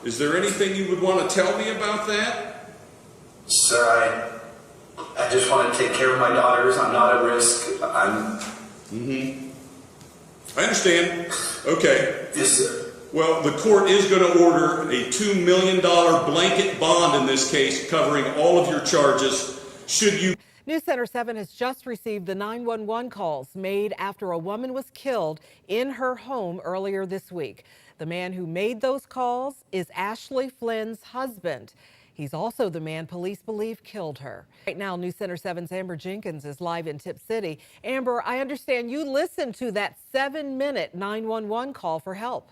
Is there anything you would want to tell me about that? Sir, I just want to take care of my daughters. I'm not at risk. I understand. Okay. Yes, sir. Well, the court is going to order a $2 million blanket bond in this case, covering all of your charges. Should you... News Center 7 has just received the 911 calls made after a woman was killed in her home earlier this week. The man who made those calls is Ashley Flynn's husband. He's also the man police believe killed her. Right now, News Center 7's Amber Jenkins is live in Tipp City. Amber, I understand you listened to that 7-minute 911 call for help.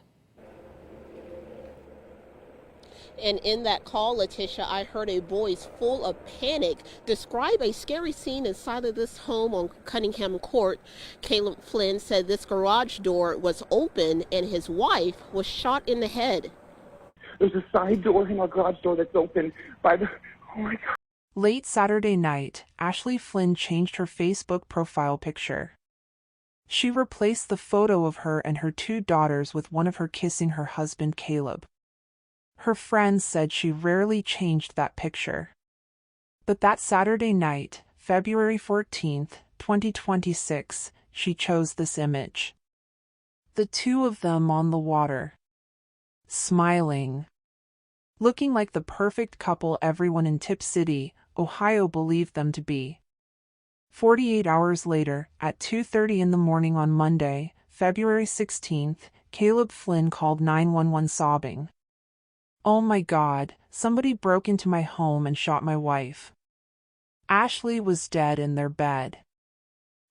And in that call, Letitia, I heard a voice full of panic describe a scary scene inside of this home on Cunningham Court. Caleb Flynn said this garage door was open and his wife was shot in the head. There's a side door in our garage door that's open by the... Oh my God. Late Saturday night, Ashley Flynn changed her Facebook profile picture. She replaced the photo of her and her 2 daughters with one of her kissing her husband Caleb. Her friends said she rarely changed that picture. But that Saturday night, February 14th, 2026, she chose this image. The 2 of them on the water. Smiling. Looking like the perfect couple everyone in Tipp City, Ohio believed them to be. 48 hours later, at 2:30 in the morning on Monday, February 16th, Caleb Flynn called 911 sobbing. "Oh my God, somebody broke into my home and shot my wife." Ashley was dead in their bed.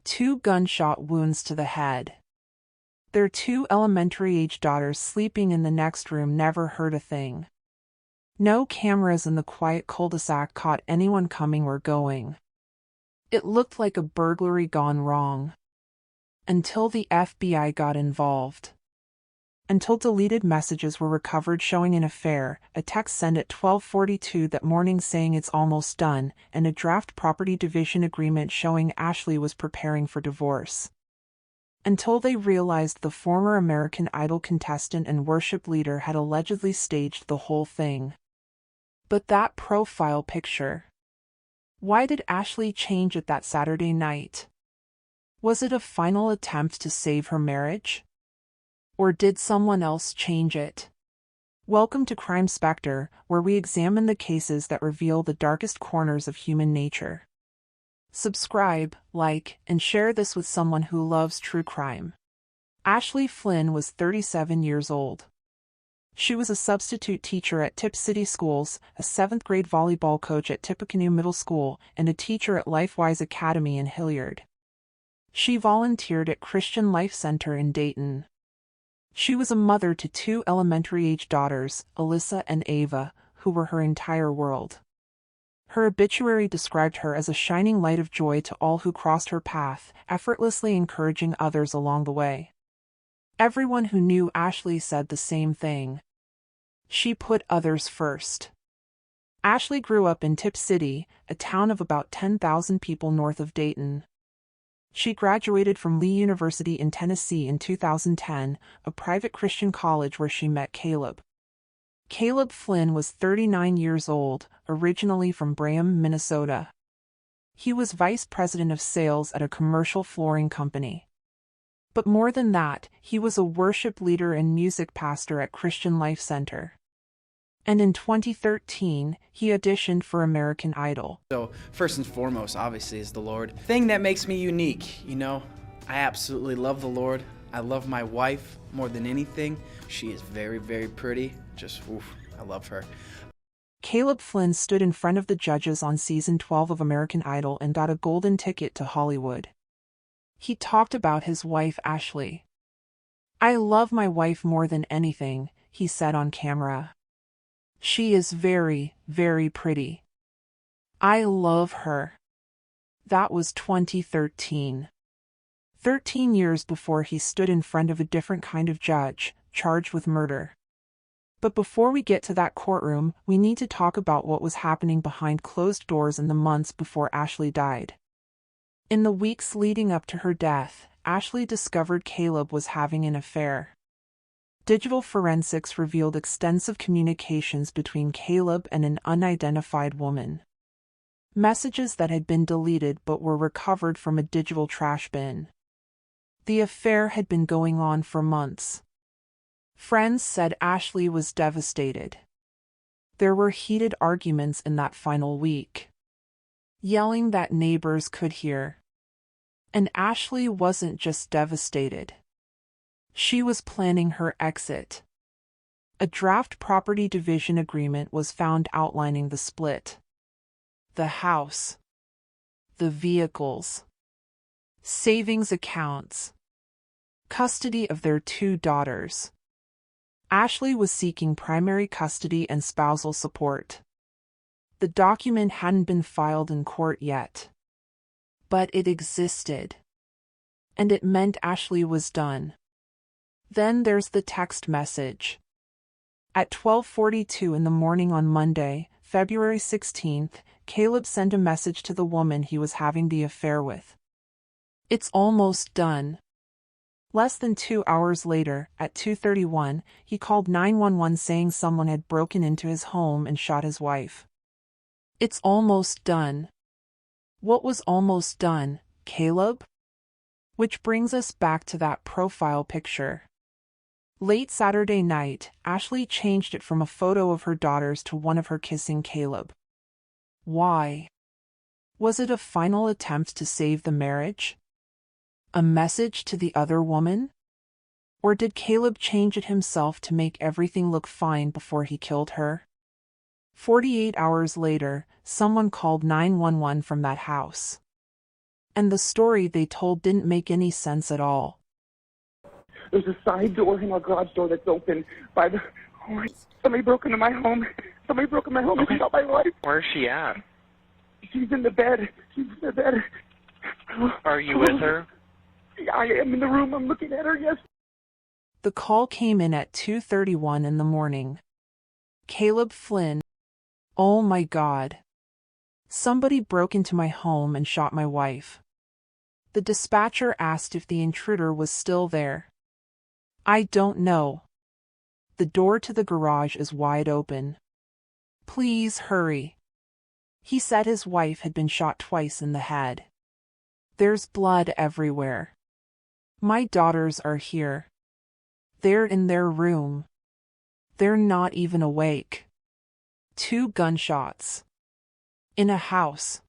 2 gunshot wounds to the head. Their 2 elementary-age daughters sleeping in the next room never heard a thing. No cameras in the quiet cul-de-sac caught anyone coming or going. It looked like a burglary gone wrong. Until the FBI got involved. Until deleted messages were recovered showing an affair, a text sent at 12:42 that morning saying it's almost done, and a draft property division agreement showing Ashley was preparing for divorce. Until they realized the former American Idol contestant and worship leader had allegedly staged the whole thing. But that profile picture. Why did Ashley change it that Saturday night? Was it a final attempt to save her marriage? Or did someone else change it? Welcome to Crime Spectre, where we examine the cases that reveal the darkest corners of human nature. Subscribe, like, and share this with someone who loves true crime. Ashley Flynn was 37 years old. She was a substitute teacher at Tipp City Schools, a 7th grade volleyball coach at Tippecanoe Middle School, and a teacher at LifeWise Academy in Hilliard. She volunteered at Christian Life Center in Dayton. She was a mother to 2 elementary-age daughters, Alyssa and Ava, who were her entire world. Her obituary described her as a shining light of joy to all who crossed her path, effortlessly encouraging others along the way. Everyone who knew Ashley said the same thing. She put others first. Ashley grew up in Tipp City, a town of about 10,000 people north of Dayton. She graduated from Lee University in Tennessee in 2010, a private Christian college where she met Caleb. Caleb Flynn was 39 years old, originally from Braham, Minnesota. He was vice president of sales at a commercial flooring company. But more than that, he was a worship leader and music pastor at Christian Life Center. And in 2013, he auditioned for American Idol. So first and foremost, obviously, is the Lord. Thing that makes me unique, you know, I absolutely love the Lord. I love my wife more than anything. She is very, very pretty. Just, oof, I love her. Caleb Flynn stood in front of the judges on season 12 of American Idol and got a golden ticket to Hollywood. He talked about his wife, Ashley. "I love my wife more than anything," he said on camera. "She is very, very pretty. I love her." That was 2013. 13 years before he stood in front of a different kind of judge, charged with murder. But before we get to that courtroom, we need to talk about what was happening behind closed doors in the months before Ashley died. In the weeks leading up to her death, Ashley discovered Caleb was having an affair. Digital forensics revealed extensive communications between Caleb and an unidentified woman. Messages that had been deleted but were recovered from a digital trash bin. The affair had been going on for months. Friends said Ashley was devastated. There were heated arguments in that final week. Yelling that neighbors could hear. And Ashley wasn't just devastated. She was planning her exit. A draft property division agreement was found outlining the split. The house. The vehicles. Savings accounts. Custody of their 2 daughters. Ashley was seeking primary custody and spousal support. The document hadn't been filed in court yet. But it existed. And it meant Ashley was done. Then there's the text message. At 12:42 in the morning on Monday, February 16th, Caleb sent a message to the woman he was having the affair with. It's almost done. Less than 2 hours later, at 2:31, he called 911 saying someone had broken into his home and shot his wife. It's almost done. What was almost done, Caleb? Which brings us back to that profile picture. Late Saturday night, Ashley changed it from a photo of her daughters to one of her kissing Caleb. Why? Was it a final attempt to save the marriage? A message to the other woman? Or did Caleb change it himself to make everything look fine before he killed her? 48 hours later, someone called 911 from that house. And the story they told didn't make any sense at all. There's a side door in our garage door that's open by the... Oh, somebody broke into my home. Somebody broke in my home and shot my wife. Where's she at? She's in the bed. She's in the bed. Are you with her? I am in the room. I'm looking at her, yes. The call came in at 2:31 in the morning. Caleb Flynn. Oh my God. Somebody broke into my home and shot my wife. The dispatcher asked if the intruder was still there. I don't know. The door to the garage is wide open. Please hurry. He said his wife had been shot twice in the head. There's blood everywhere. My daughters are here. They're in their room. They're not even awake. 2 gunshots. In a house.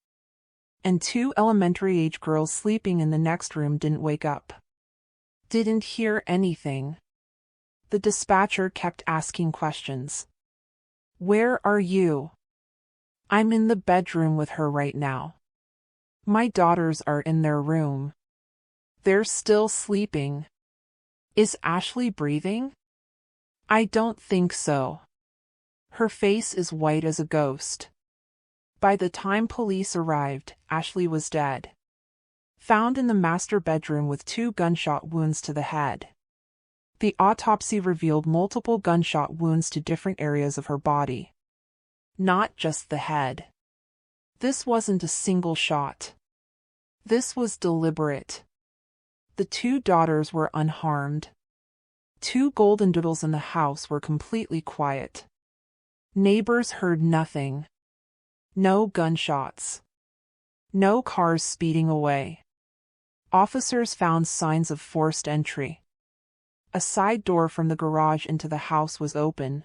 And 2 elementary-age girls sleeping in the next room didn't wake up. Didn't hear anything. The dispatcher kept asking questions. Where are you? I'm in the bedroom with her right now. My daughters are in their room. They're still sleeping. Is Ashley breathing? I don't think so. Her face is white as a ghost. By the time police arrived, Ashley was dead. Found in the master bedroom with 2 gunshot wounds to the head. The autopsy revealed multiple gunshot wounds to different areas of her body. Not just the head. This wasn't a single shot. This was deliberate. The 2 daughters were unharmed. 2 golden doodles in the house were completely quiet. Neighbors heard nothing. No gunshots. No cars speeding away. Officers found signs of forced entry. A side door from the garage into the house was open.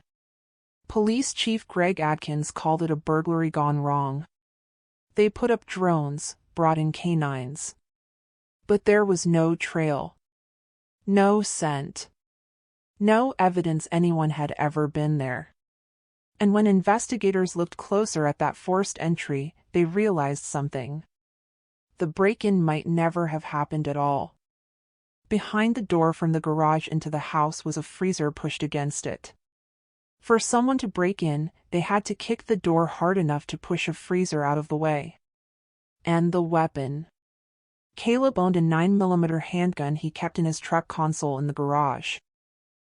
Police Chief Greg Adkins called it a burglary gone wrong. They put up drones, brought in canines. But there was no trail. No scent. No evidence anyone had ever been there. And when investigators looked closer at that forced entry, they realized something. The break-in might never have happened at all. Behind the door from the garage into the house was a freezer pushed against it. For someone to break in, they had to kick the door hard enough to push a freezer out of the way. And the weapon. Caleb owned a 9mm handgun he kept in his truck console in the garage.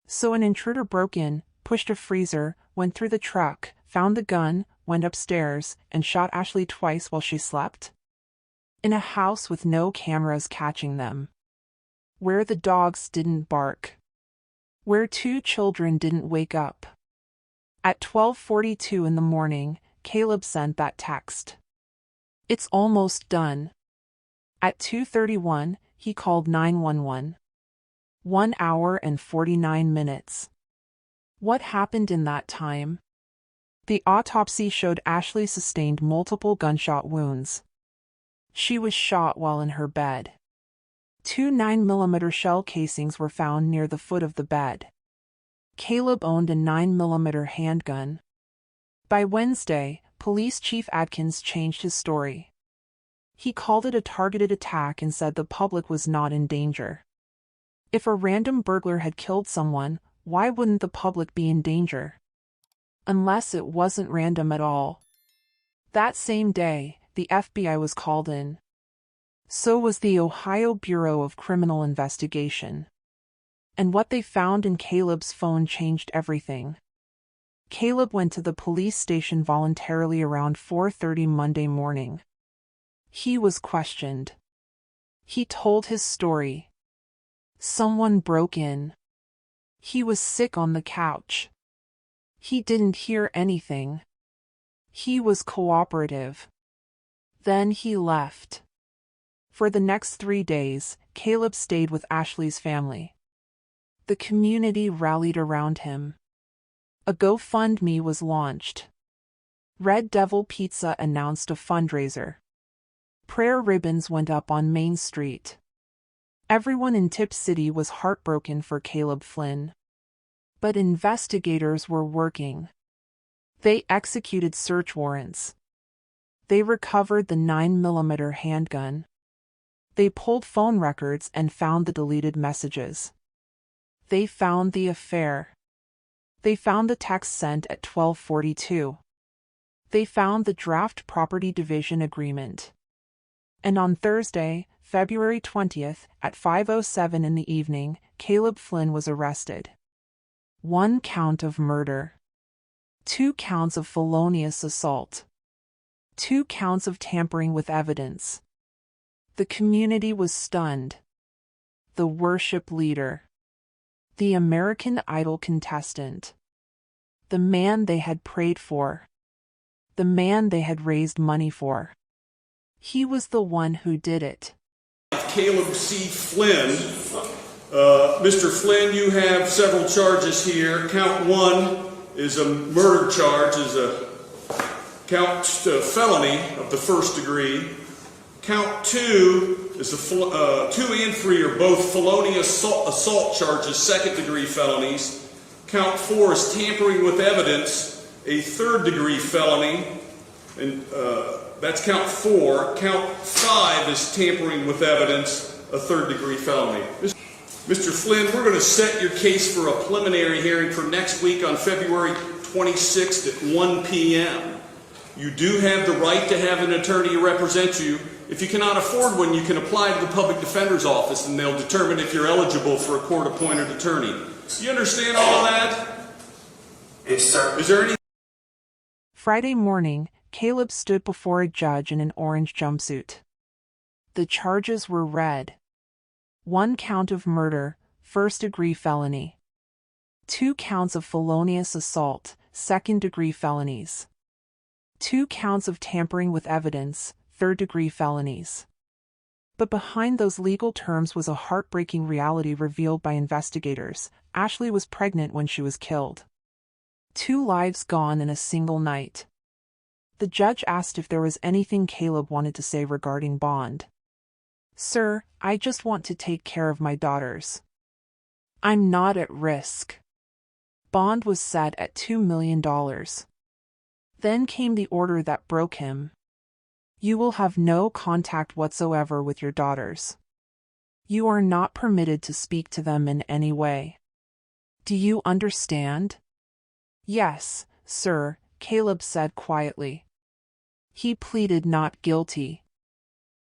So an intruder broke in, pushed a freezer, went through the truck, found the gun, went upstairs, and shot Ashley twice while she slept? In a house with no cameras catching them. Where the dogs didn't bark. where 2 children didn't wake up. At 12:42 in the morning, Caleb sent that text. It's almost done. At 2:31, he called 911. 1 hour and 49 minutes. What happened in that time? The autopsy showed Ashley sustained multiple gunshot wounds. She was shot while in her bed. 2 9mm shell casings were found near the foot of the bed. Caleb owned a 9mm handgun. By Wednesday, Police Chief Adkins changed his story. He called it a targeted attack and said the public was not in danger. If a random burglar had killed someone, why wouldn't the public be in danger? Unless it wasn't random at all. That same day, the FBI was called in. So was the Ohio Bureau of Criminal Investigation. And what they found in Caleb's phone changed everything. Caleb went to the police station voluntarily around 4:30 Monday morning. He was questioned. He told his story. Someone broke in. He was sick on the couch. He didn't hear anything. He was cooperative. Then he left. For the next 3 days, Caleb stayed with Ashley's family. The community rallied around him. A GoFundMe was launched. Red Devil Pizza announced a fundraiser. Prayer ribbons went up on Main Street. Everyone in Tipp City was heartbroken for Caleb Flynn. But investigators were working. They executed search warrants. They recovered the 9mm handgun. They pulled phone records and found the deleted messages. They found the affair. They found the text sent at 12:42. They found the draft property division agreement. And on Thursday, February 20th, at 5:07 in the evening, Caleb Flynn was arrested. 1 count of murder. 2 counts of felonious assault. 2 counts of tampering with evidence. The community was stunned. The worship leader. The American Idol contestant. The man they had prayed for. The man they had raised money for. He was the one who did it. Caleb C. Flynn. Mr. Flynn, you have several charges here. Count 1 is a murder charge, is a felony of the first degree. Count 2 is 2 and 3 are both felonious assault charges, second-degree felonies. Count 4 is tampering with evidence, a third-degree felony, and that's count 4. Count 5 is tampering with evidence, a third-degree felony. Mr. Flynn, we're going to set your case for a preliminary hearing for next week on February 26th at 1 p.m. You do have the right to have an attorney to represent you. If you cannot afford one, you can apply to the Public Defender's Office and they'll determine if you're eligible for a court-appointed attorney. You understand all of that? Yes, sir. Is there any... Friday morning, Caleb stood before a judge in an orange jumpsuit. The charges were read. 1 count of murder, first-degree felony. 2 counts of felonious assault, second-degree felonies. 2 counts of tampering with evidence, third-degree felonies. But behind those legal terms was a heartbreaking reality revealed by investigators. Ashley was pregnant when she was killed. 2 lives gone in a single night. The judge asked if there was anything Caleb wanted to say regarding bond. "Sir, I just want to take care of my daughters. I'm not at risk." Bond was set at $2 million. Then came the order that broke him. You will have no contact whatsoever with your daughters. You are not permitted to speak to them in any way. Do you understand? Yes, sir, Caleb said quietly. He pleaded not guilty.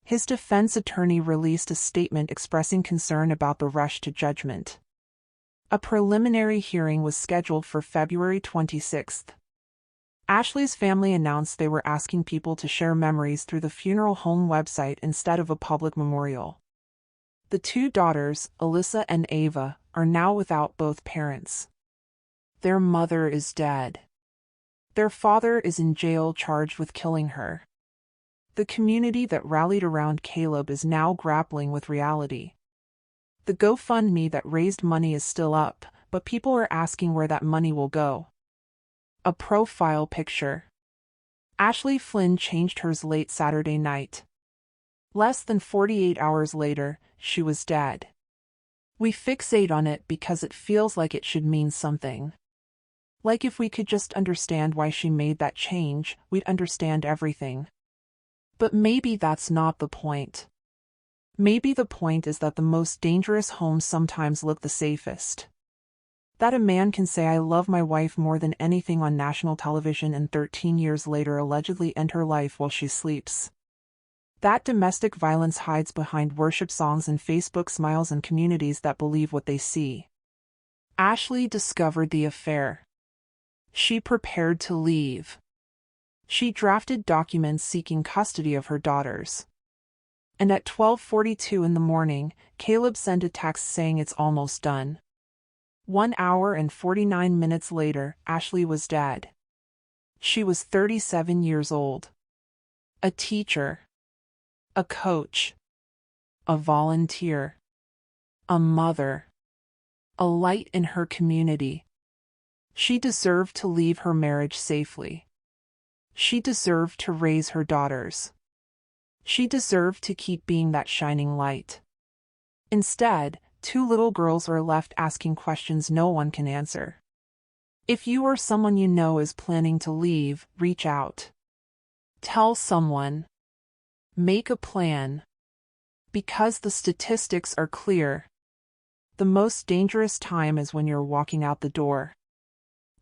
His defense attorney released a statement expressing concern about the rush to judgment. A preliminary hearing was scheduled for February 26th. Ashley's family announced they were asking people to share memories through the funeral home website instead of a public memorial. The 2 daughters, Alyssa and Ava, are now without both parents. Their mother is dead. Their father is in jail charged with killing her. The community that rallied around Caleb is now grappling with reality. The GoFundMe that raised money is still up, but people are asking where that money will go. A profile picture. Ashley Flynn changed hers late Saturday night. Less than 48 hours later, she was dead. We fixate on it because it feels like it should mean something. Like if we could just understand why she made that change, we'd understand everything. But maybe that's not the point. Maybe the point is that the most dangerous homes sometimes look the safest. That a man can say I love my wife more than anything on national television and 13 years later allegedly end her life while she sleeps. That domestic violence hides behind worship songs and Facebook smiles and communities that believe what they see. Ashley discovered the affair. She prepared to leave. She drafted documents seeking custody of her daughters. And at 12:42 in the morning, Caleb sent a text saying it's almost done. 1 hour and 49 minutes later, Ashley was dead. She was 37 years old. A teacher. A coach. A volunteer. A mother. A light in her community. She deserved to leave her marriage safely. She deserved to raise her daughters. She deserved to keep being that shining light. Instead, 2 little girls are left asking questions no one can answer. If you or someone you know is planning to leave, reach out. Tell someone. Make a plan. Because the statistics are clear. The most dangerous time is when you're walking out the door.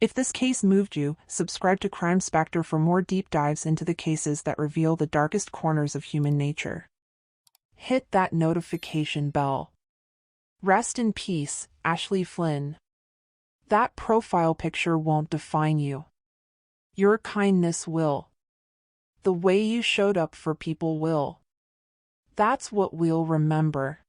If this case moved you, subscribe to Crime Spectre for more deep dives into the cases that reveal the darkest corners of human nature. Hit that notification bell. Rest in peace, Ashley Flynn. That profile picture won't define you. Your kindness will. The way you showed up for people will. That's what we'll remember.